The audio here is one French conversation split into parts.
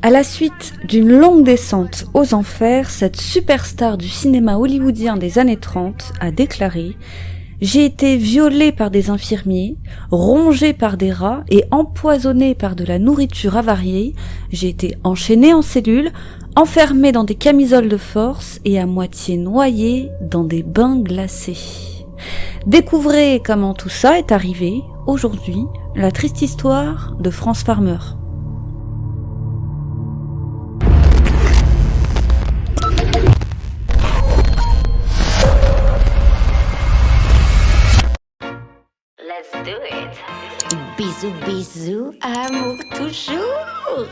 À la suite d'une longue descente aux enfers, cette superstar du cinéma hollywoodien des années 30 a déclaré « J'ai été violée par des infirmiers, rongée par des rats et empoisonnée par de la nourriture avariée. J'ai été enchaînée en cellules, enfermée dans des camisoles de force et à moitié noyée dans des bains glacés. » Découvrez comment tout ça est arrivé aujourd'hui, la triste histoire de France Farmer. Let's do it. Bisous, bisous, amour toujours.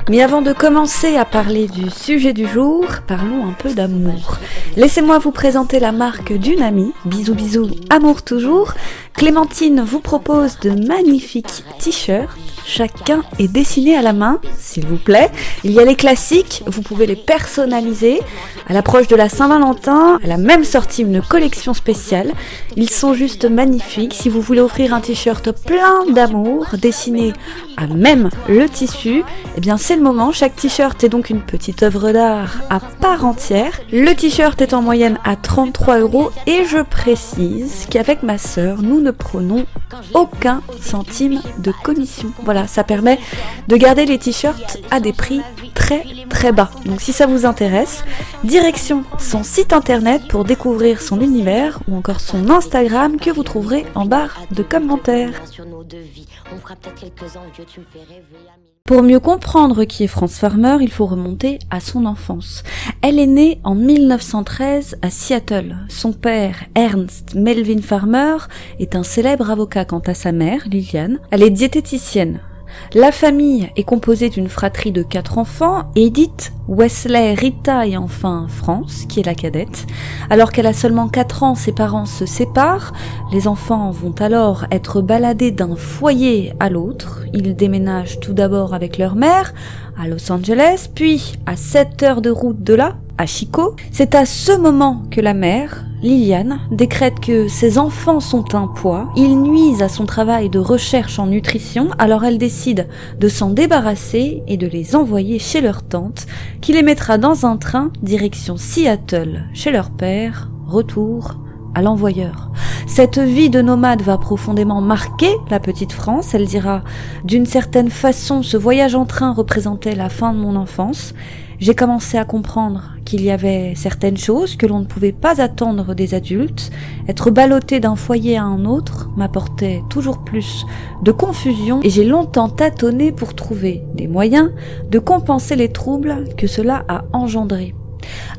Mais avant de commencer à parler du sujet du jour, parlons un peu d'amour. Laissez-moi vous présenter la marque d'une amie, bisous bisous, amour toujours. Clémentine vous propose de magnifiques t-shirts, chacun est dessiné à la main, s'il vous plaît. Il y a les classiques, vous pouvez les personnaliser. À l'approche de la Saint-Valentin, elle a même sorti une collection spéciale. Ils sont juste magnifiques. Si vous voulez offrir un t-shirt plein d'amour, dessiné à même le tissu, eh bien c'est le moment. Chaque t-shirt est donc une petite œuvre d'art à part entière. Le t-shirt est en moyenne à 33 € et je précise qu'avec ma sœur, nous ne prenons aucun centime de commission. Voilà, ça permet de garder les t-shirts à des prix très très bas. Donc si ça vous intéresse, direction son site internet pour découvrir son univers ou encore son Instagram que vous trouverez en barre de commentaires. Pour mieux comprendre qui est France Farmer, il faut remonter à son enfance. Elle est née en 1913 à Seattle. Son père, Ernst Melvin Farmer, est un célèbre avocat. Quant à sa mère, Liliane, elle est diététicienne. La famille est composée d'une fratrie de 4 enfants, Edith, Wesley, Rita et enfin France, qui est la cadette. Alors qu'elle a seulement 4 ans, ses parents se séparent. Les enfants vont alors être baladés d'un foyer à l'autre. Ils déménagent tout d'abord avec leur mère à Los Angeles, puis à 7 heures de route de là, à Chico. C'est à ce moment que la mère, Liliane, décrète que ses enfants sont un poids, ils nuisent à son travail de recherche en nutrition, alors elle décide de s'en débarrasser et de les envoyer chez leur tante, qui les mettra dans un train direction Seattle, chez leur père, retour à l'envoyeur. Cette vie de nomade va profondément marquer la petite France. Elle dira « D'une certaine façon, ce voyage en train représentait la fin de mon enfance. J'ai commencé à comprendre qu'il y avait certaines choses que l'on ne pouvait pas attendre des adultes. Être ballotté d'un foyer à un autre m'apportait toujours plus de confusion et j'ai longtemps tâtonné pour trouver des moyens de compenser les troubles que cela a engendrés. »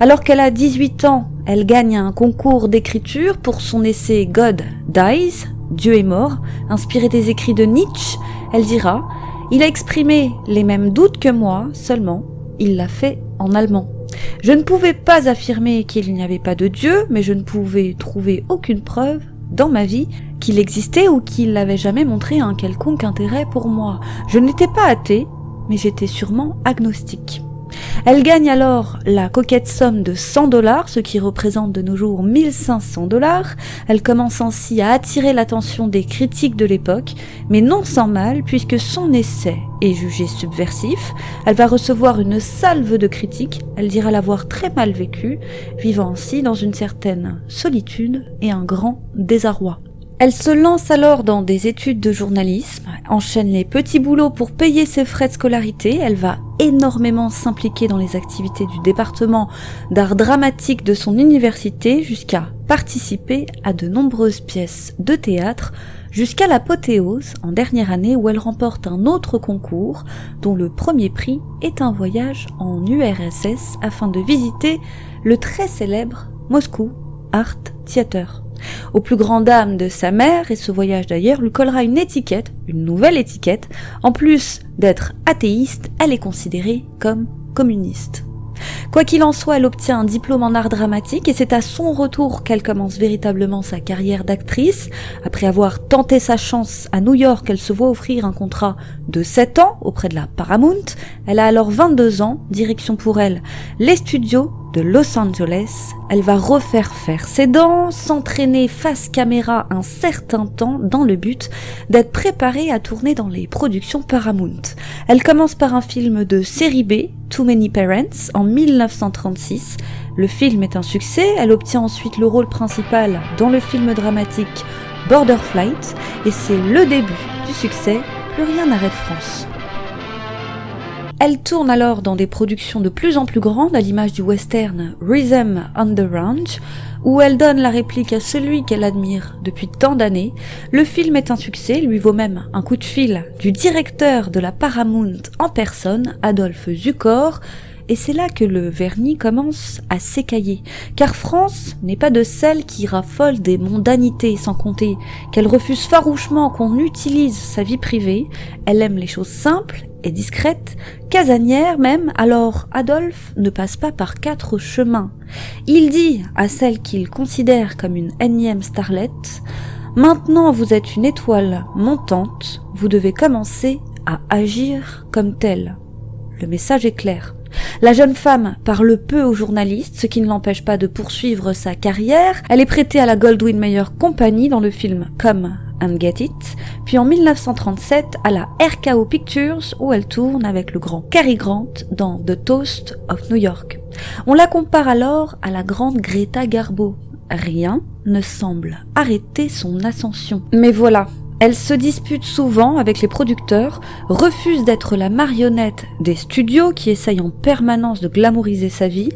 Alors qu'elle a 18 ans, elle gagne un concours d'écriture pour son essai God Dies, Dieu est mort, inspiré des écrits de Nietzsche. Elle dira « Il a exprimé les mêmes doutes que moi, seulement il l'a fait en allemand. Je ne pouvais pas affirmer qu'il n'y avait pas de Dieu, mais je ne pouvais trouver aucune preuve dans ma vie qu'il existait ou qu'il n'avait jamais montré un quelconque intérêt pour moi. Je n'étais pas athée, mais j'étais sûrement agnostique. » Elle gagne alors la coquette somme de 100 $, ce qui représente de nos jours 1500 $. Elle commence ainsi à attirer l'attention des critiques de l'époque, mais non sans mal, puisque son essai est jugé subversif. Elle va recevoir une salve de critiques, elle dira l'avoir très mal vécu, vivant ainsi dans une certaine solitude et un grand désarroi. Elle se lance alors dans des études de journalisme, enchaîne les petits boulots pour payer ses frais de scolarité, elle va énormément s'impliquer dans les activités du département d'art dramatique de son université jusqu'à participer à de nombreuses pièces de théâtre, jusqu'à l'apothéose en dernière année où elle remporte un autre concours dont le premier prix est un voyage en URSS afin de visiter le très célèbre Moscou Art Theater. Au plus grand dam de sa mère, et ce voyage d'ailleurs lui collera une étiquette, une nouvelle étiquette. En plus d'être athéiste, elle est considérée comme communiste. Quoi qu'il en soit, elle obtient un diplôme en art dramatique et c'est à son retour qu'elle commence véritablement sa carrière d'actrice. Après avoir tenté sa chance à New York, elle se voit offrir un contrat de 7 ans auprès de la Paramount. Elle a alors 22 ans, direction pour elle les studios de Los Angeles. Elle va refaire faire ses dents, s'entraîner face caméra un certain temps dans le but d'être préparée à tourner dans les productions Paramount. Elle commence par un film de série B, Too Many Parents, en 1936. Le film est un succès, elle obtient ensuite le rôle principal dans le film dramatique Border Flight et c'est le début du succès Plus rien n'arrête France. Elle tourne alors dans des productions de plus en plus grandes, à l'image du western Rhythm on the Range, où elle donne la réplique à celui qu'elle admire depuis tant d'années. Le film est un succès, lui vaut même un coup de fil du directeur de la Paramount en personne, Adolphe Zukor, et c'est là que le vernis commence à s'écailler. Car France n'est pas de celles qui raffolent des mondanités, sans compter qu'elle refuse farouchement qu'on utilise sa vie privée. Elle aime les choses simples et discrètes, casanières même, alors Adolphe ne passe pas par 4 chemins. Il dit à celle qu'il considère comme une énième starlette « Maintenant vous êtes une étoile montante, vous devez commencer à agir comme telle. » Le message est clair. La jeune femme parle peu aux journalistes, ce qui ne l'empêche pas de poursuivre sa carrière. Elle est prêtée à la Goldwyn Mayer Company dans le film Come and Get It, puis en 1937 à la RKO Pictures où elle tourne avec le grand Cary Grant dans The Toast of New York. On la compare alors à la grande Greta Garbo. Rien ne semble arrêter son ascension. Mais voilà, elle se dispute souvent avec les producteurs, refuse d'être la marionnette des studios qui essayent en permanence de glamouriser sa vie.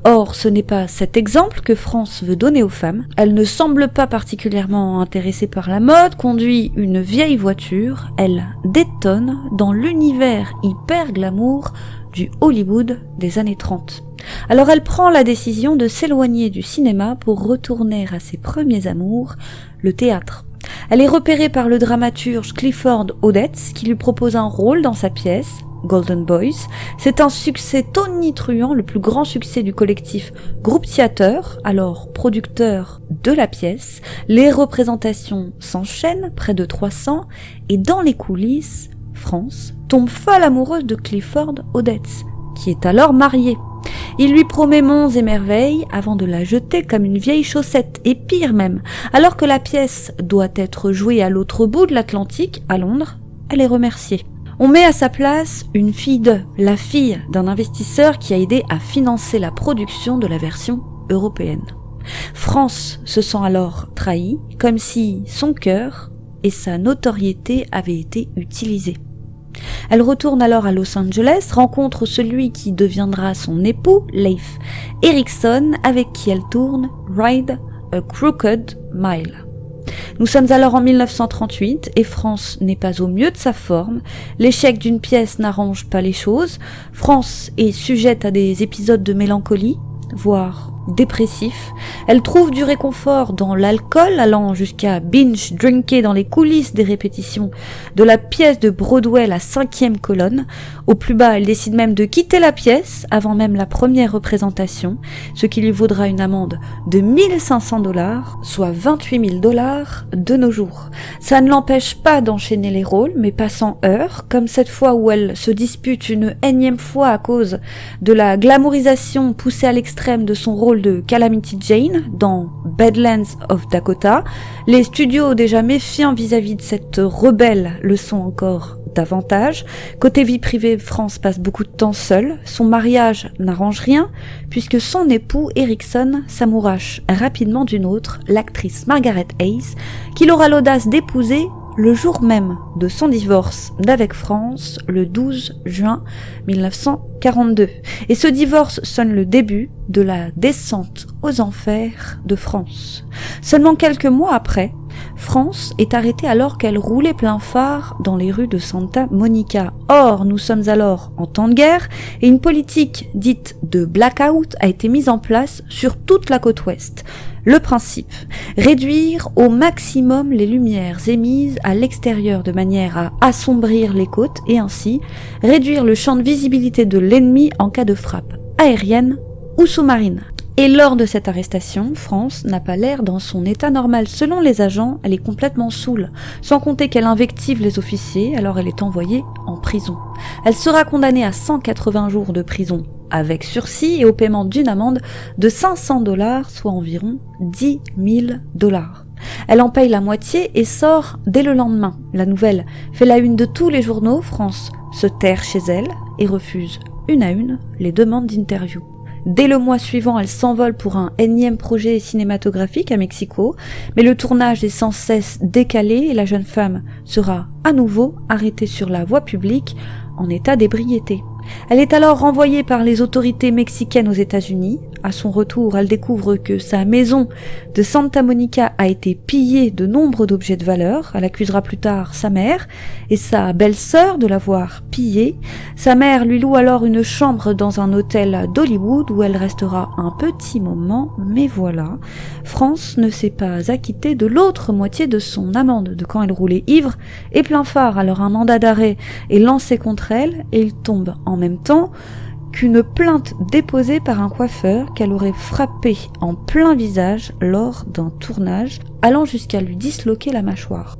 Or, ce n'est pas cet exemple que France veut donner aux femmes. Elle ne semble pas particulièrement intéressée par la mode, conduit une vieille voiture, elle détonne dans l'univers hyper glamour du Hollywood des années 30. Alors elle prend la décision de s'éloigner du cinéma pour retourner à ses premiers amours, le théâtre. Elle est repérée par le dramaturge Clifford Odets qui lui propose un rôle dans sa pièce, Golden Boys. C'est un succès tonitruant, le plus grand succès du collectif Groupe Theater, alors producteur de la pièce. Les représentations s'enchaînent, près de 300, et dans les coulisses, France tombe folle amoureuse de Clifford Odets, qui est alors marié. Il lui promet monts et merveilles avant de la jeter comme une vieille chaussette, et pire même, alors que la pièce doit être jouée à l'autre bout de l'Atlantique, à Londres, elle est remerciée. On met à sa place une fille la fille d'un investisseur qui a aidé à financer la production de la version européenne. France se sent alors trahie, comme si son cœur et sa notoriété avaient été utilisés. Elle retourne alors à Los Angeles, rencontre celui qui deviendra son époux, Leif Erikson, avec qui elle tourne Ride a Crooked Mile. Nous sommes alors en 1938 et France n'est pas au mieux de sa forme. L'échec d'une pièce n'arrange pas les choses. France est sujette à des épisodes de mélancolie, voire dépressif. Elle trouve du réconfort dans l'alcool, allant jusqu'à binge drinker dans les coulisses des répétitions de la pièce de Broadway La 5e colonne. Au plus bas, elle décide même de quitter la pièce avant même la première représentation, ce qui lui vaudra une amende de $1 500, soit $28 000 de nos jours. Ça ne l'empêche pas d'enchaîner les rôles, mais pas sans heurts, comme cette fois où elle se dispute une énième fois à cause de la glamourisation poussée à l'extrême de son rôle de Calamity Jane dans Badlands of Dakota. Les studios déjà méfiants vis-à-vis de cette rebelle le sont encore davantage. Côté vie privée, France passe beaucoup de temps seule. Son mariage n'arrange rien puisque son époux Erikson s'amourache rapidement d'une autre, l'actrice Margaret Hayes, qu'il aura l'audace d'épouser le jour même de son divorce d'avec France, le 12 juin 1942. Et ce divorce sonne le début de la descente aux enfers de France. Seulement quelques mois après, France est arrêtée alors qu'elle roulait plein phare dans les rues de Santa Monica. Or, nous sommes alors en temps de guerre et une politique dite de blackout a été mise en place sur toute la côte ouest. Le principe, réduire au maximum les lumières émises à l'extérieur de manière à assombrir les côtes et ainsi réduire le champ de visibilité de l'ennemi en cas de frappe. aérienne ou sous-marine. Et lors de cette arrestation, France n'a pas l'air dans son état normal. Selon les agents, elle est complètement saoule, sans compter qu'elle invective les officiers, alors elle est envoyée en prison. Elle sera condamnée à 180 jours de prison avec sursis et au paiement d'une amende de $500, soit environ 10 000 $. Elle en paye la moitié et sort dès le lendemain. La nouvelle fait la une de tous les journaux. France se terre chez elle et refuse une à une les demandes d'interview. Dès le mois suivant, elle s'envole pour un énième projet cinématographique à Mexico, mais le tournage est sans cesse décalé et la jeune femme sera à nouveau arrêtée sur la voie publique en état d'ébriété. Elle est alors renvoyée par les autorités mexicaines aux États-Unis. À son retour, elle découvre que sa maison de Santa Monica a été pillée de nombre d'objets de valeur. Elle accusera plus tard sa mère et sa belle-sœur de l'avoir pillée. Sa mère lui loue alors une chambre dans un hôtel d'Hollywood où elle restera un petit moment, mais voilà, France ne s'est pas acquittée de l'autre moitié de son amende de quand elle roulait ivre et plein phare. Alors un mandat d'arrêt est lancé contre elle et il tombe en même temps qu'une plainte déposée par un coiffeur qu'elle aurait frappé en plein visage lors d'un tournage, allant jusqu'à lui disloquer la mâchoire.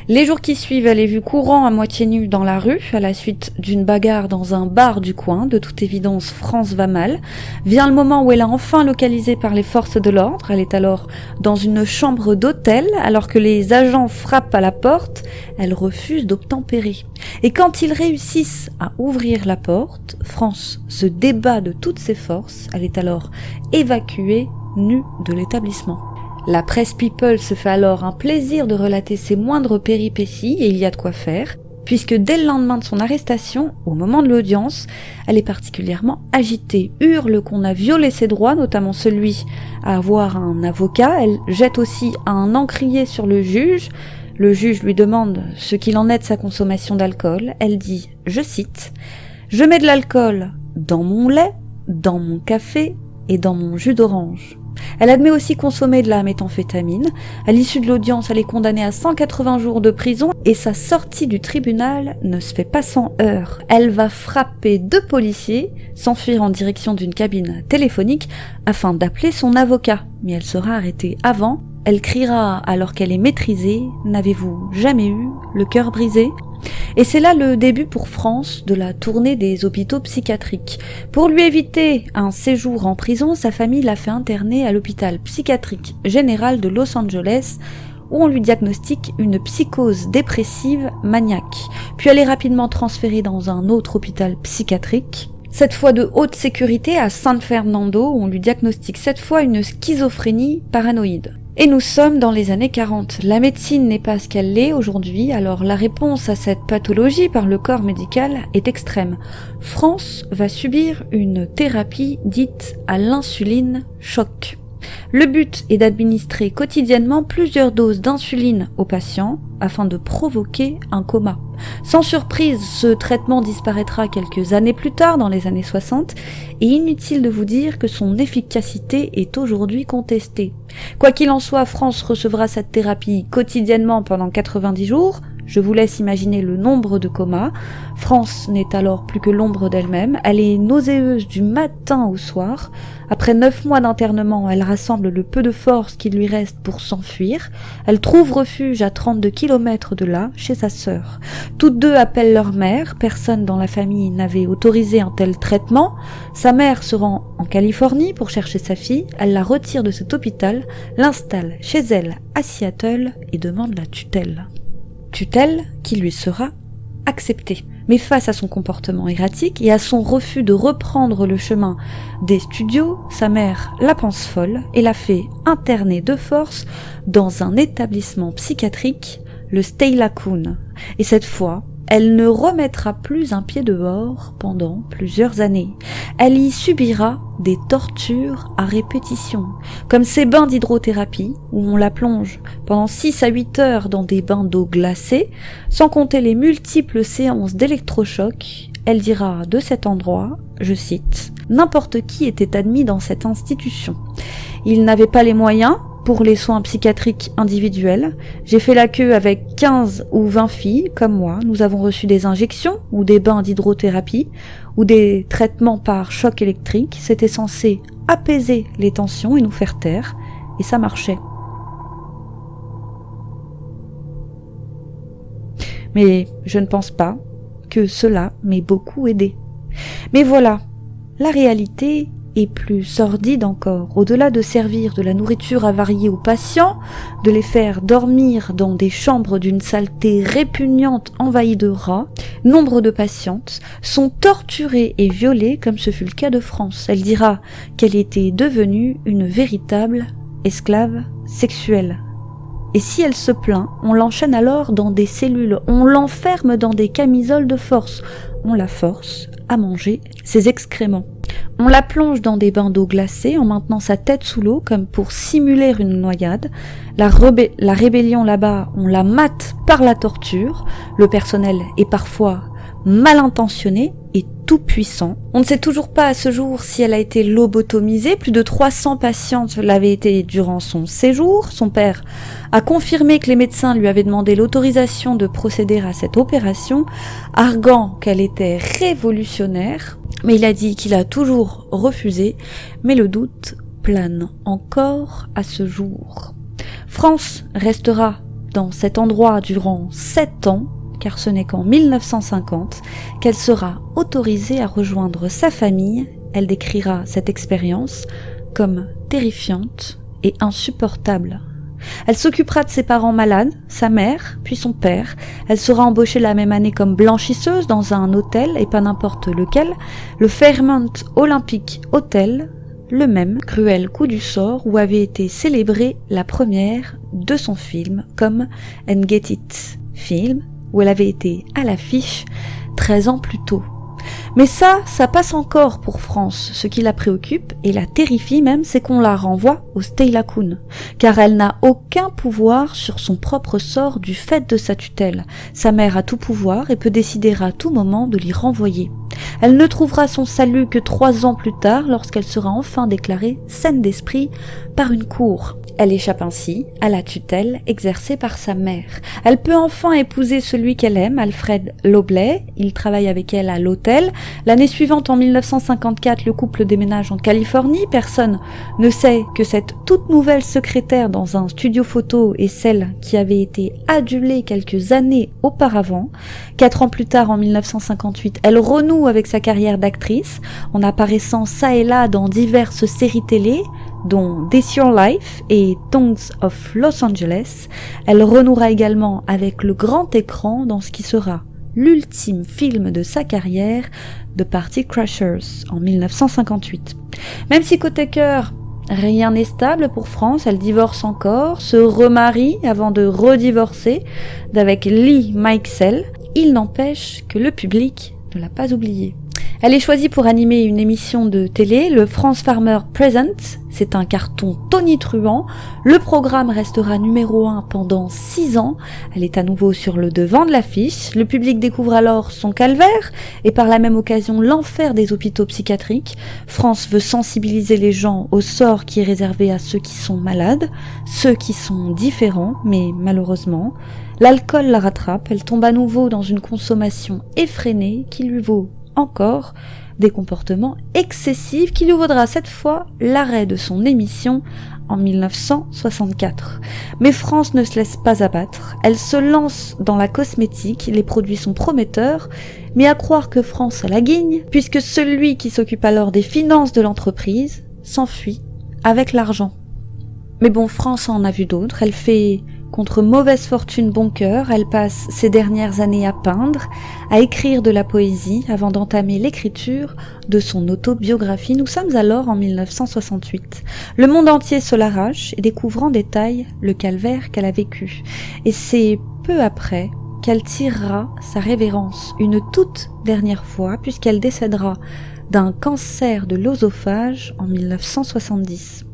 Les jours qui suivent, elle est vue courant à moitié nue dans la rue, à la suite d'une bagarre dans un bar du coin. De toute évidence, France va mal. Vient le moment où elle est enfin localisée par les forces de l'ordre. Elle est alors dans une chambre d'hôtel, alors que les agents frappent à la porte. Elle refuse d'obtempérer. Et quand ils réussissent à ouvrir la porte, France se débat de toutes ses forces. Elle est alors évacuée, nue de l'établissement. La presse People se fait alors un plaisir de relater ses moindres péripéties et il y a de quoi faire, puisque dès le lendemain de son arrestation, au moment de l'audience, elle est particulièrement agitée, hurle qu'on a violé ses droits, notamment celui à avoir un avocat. Elle jette aussi un encrier sur le juge. Le juge lui demande ce qu'il en est de sa consommation d'alcool. Elle dit, je cite, « Je mets de l'alcool dans mon lait, dans mon café et dans mon jus d'orange. » Elle admet aussi consommer de la méthamphétamine. À l'issue de l'audience, elle est condamnée à 180 jours de prison et sa sortie du tribunal ne se fait pas sans heurts. Elle va frapper 2 policiers, s'enfuir en direction d'une cabine téléphonique afin d'appeler son avocat. Mais elle sera arrêtée avant. Elle criera alors qu'elle est maîtrisée, « N'avez-vous jamais eu le cœur brisé ?» Et c'est là le début pour France de la tournée des hôpitaux psychiatriques. Pour lui éviter un séjour en prison, sa famille l'a fait interner à l'hôpital psychiatrique général de Los Angeles, où on lui diagnostique une psychose dépressive maniaque. Puis elle est rapidement transférée dans un autre hôpital psychiatrique, cette fois de haute sécurité à San Fernando, où on lui diagnostique cette fois une schizophrénie paranoïde. Et nous sommes dans les années 40. La médecine n'est pas ce qu'elle l'est aujourd'hui, alors la réponse à cette pathologie par le corps médical est extrême. France va subir une thérapie dite à l'insuline choc. Le but est d'administrer quotidiennement plusieurs doses d'insuline aux patients afin de provoquer un coma. Sans surprise, ce traitement disparaîtra quelques années plus tard, dans les années 60, et inutile de vous dire que son efficacité est aujourd'hui contestée. Quoi qu'il en soit, France recevra cette thérapie quotidiennement pendant 90 jours. Je vous laisse imaginer le nombre de comas. France n'est alors plus que l'ombre d'elle-même. Elle est nauséeuse du matin au soir. Après 9 mois d'internement, elle rassemble le peu de force qui lui reste pour s'enfuir. Elle trouve refuge à 32 km de là, chez sa sœur. Toutes deux appellent leur mère. Personne dans la famille n'avait autorisé un tel traitement. Sa mère se rend en Californie pour chercher sa fille. Elle la retire de cet hôpital, l'installe chez elle à Seattle et demande la tutelle. Tutelle qui lui sera acceptée. Mais face à son comportement erratique et à son refus de reprendre le chemin des studios, sa mère la pense folle et la fait interner de force dans un établissement psychiatrique, le Stella Coon. Et cette fois, elle ne remettra plus un pied dehors pendant plusieurs années. Elle y subira des tortures à répétition, comme ces bains d'hydrothérapie où on la plonge pendant 6 à 8 heures dans des bains d'eau glacée, sans compter les multiples séances d'électrochocs. Elle dira de cet endroit, je cite, « N'importe qui était admis dans cette institution. Il n'avait pas les moyens pour les soins psychiatriques individuels. J'ai fait la queue avec 15 ou 20 filles, comme moi. Nous avons reçu des injections ou des bains d'hydrothérapie ou des traitements par choc électrique. C'était censé apaiser les tensions et nous faire taire. Et ça marchait. Mais je ne pense pas que cela m'ait beaucoup aidé. Mais voilà, la réalité est plus sordide encore. Au-delà de servir de la nourriture avariée aux patients, de les faire dormir dans des chambres d'une saleté répugnante envahie de rats, nombre de patientes sont torturées et violées comme ce fut le cas de France. Elle dira qu'elle était devenue une véritable esclave sexuelle. Et si elle se plaint, on l'enchaîne alors dans des cellules, on l'enferme dans des camisoles de force, on la force à manger ses excréments. On la plonge dans des bains d'eau glacée en maintenant sa tête sous l'eau comme pour simuler une noyade. La rébellion là-bas, on la mate par la torture. Le personnel est parfois mal intentionné et tout puissant. On ne sait toujours pas à ce jour si elle a été lobotomisée. Plus de 300 patientes l'avaient été durant son séjour. Son père a confirmé que les médecins lui avaient demandé l'autorisation de procéder à cette opération, arguant qu'elle était révolutionnaire. Mais il a dit qu'il a toujours refusé. Mais le doute plane encore à ce jour. France restera dans cet endroit durant 7 ans, car ce n'est qu'en 1950 qu'elle sera autorisée à rejoindre sa famille. Elle décrira cette expérience comme terrifiante et insupportable. Elle s'occupera de ses parents malades, sa mère, puis son père. Elle sera embauchée la même année comme blanchisseuse dans un hôtel, et pas n'importe lequel, le Fairmont Olympic Hotel, le même cruel coup du sort où avait été célébrée la première de son film comme And Get It, film où elle avait été à l'affiche 13 ans plus tôt. Mais ça passe encore pour France. Ce qui la préoccupe et la terrifie même, c'est qu'on la renvoie au Stay Lacoon, car elle n'a aucun pouvoir sur son propre sort du fait de sa tutelle. Sa mère a tout pouvoir et peut décider à tout moment de l'y renvoyer. Elle ne trouvera son salut que 3 ans plus tard, lorsqu'elle sera enfin déclarée saine d'esprit par une cour. Elle échappe ainsi à la tutelle exercée par sa mère. Elle peut enfin épouser celui qu'elle aime, Alfred Lobley. Il travaille avec elle à l'hôtel. L'année suivante, en 1954, le couple déménage en Californie. Personne ne sait que cette toute nouvelle secrétaire dans un studio photo est celle qui avait été adulée quelques années auparavant. 4 ans plus tard, en 1958, elle renoue avec sa carrière d'actrice, en apparaissant ça et là dans diverses séries télé, dont This Your Life et Tongues of Los Angeles. Elle renouera également avec le grand écran dans ce qui sera l'ultime film de sa carrière, The Party Crashers, en 1958. Même si côté cœur, rien n'est stable pour France, elle divorce encore, se remarie avant de redivorcer d'avec Lee Mikesell. Il n'empêche que le public ne l'a pas oubliée. Elle est choisie pour animer une émission de télé, le France Farmer Presents. C'est un carton tonitruant. Le programme restera numéro 1 pendant 6 ans. Elle est à nouveau sur le devant de l'affiche. Le public découvre alors son calvaire et par la même occasion l'enfer des hôpitaux psychiatriques. France veut sensibiliser les gens au sort qui est réservé à ceux qui sont malades, ceux qui sont différents, mais malheureusement, l'alcool la rattrape. Elle tombe à nouveau dans une consommation effrénée qui lui vaut encore des comportements excessifs qui lui vaudra cette fois l'arrêt de son émission en 1964. Mais France ne se laisse pas abattre. Elle se lance dans la cosmétique, les produits sont prometteurs, mais à croire que France a la guigne, puisque celui qui s'occupe alors des finances de l'entreprise s'enfuit avec l'argent. Mais bon, France en a vu d'autres, elle fait contre mauvaise fortune bon cœur, elle passe ses dernières années à peindre, à écrire de la poésie avant d'entamer l'écriture de son autobiographie. Nous sommes alors en 1968. Le monde entier se l'arrache et découvre en détail le calvaire qu'elle a vécu. Et c'est peu après qu'elle tirera sa révérence une toute dernière fois puisqu'elle décédera d'un cancer de l'œsophage en 1970.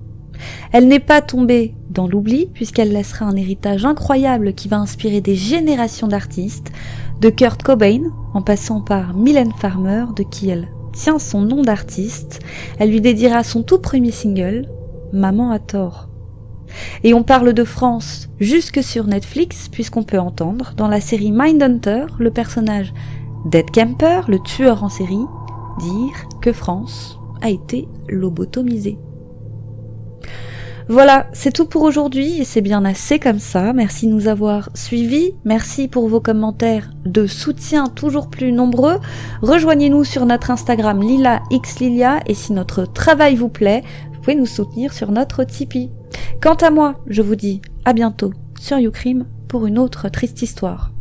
Elle n'est pas tombée dans l'oubli puisqu'elle laissera un héritage incroyable qui va inspirer des générations d'artistes, de Kurt Cobain en passant par Mylène Farmer de qui elle tient son nom d'artiste. Elle lui dédiera son tout premier single, Maman a tort. Et on parle de France jusque sur Netflix, puisqu'on peut entendre, dans la série Mindhunter, le personnage d'Ed Kemper, le tueur en série, dire que France a été lobotomisée. Voilà, c'est tout pour aujourd'hui et c'est bien assez comme ça. Merci de nous avoir suivis. Merci pour vos commentaires de soutien toujours plus nombreux. Rejoignez-nous sur notre Instagram LilaXLilia et si notre travail vous plaît, vous pouvez nous soutenir sur notre Tipeee. Quant à moi, je vous dis à bientôt sur YouCrime pour une autre triste histoire.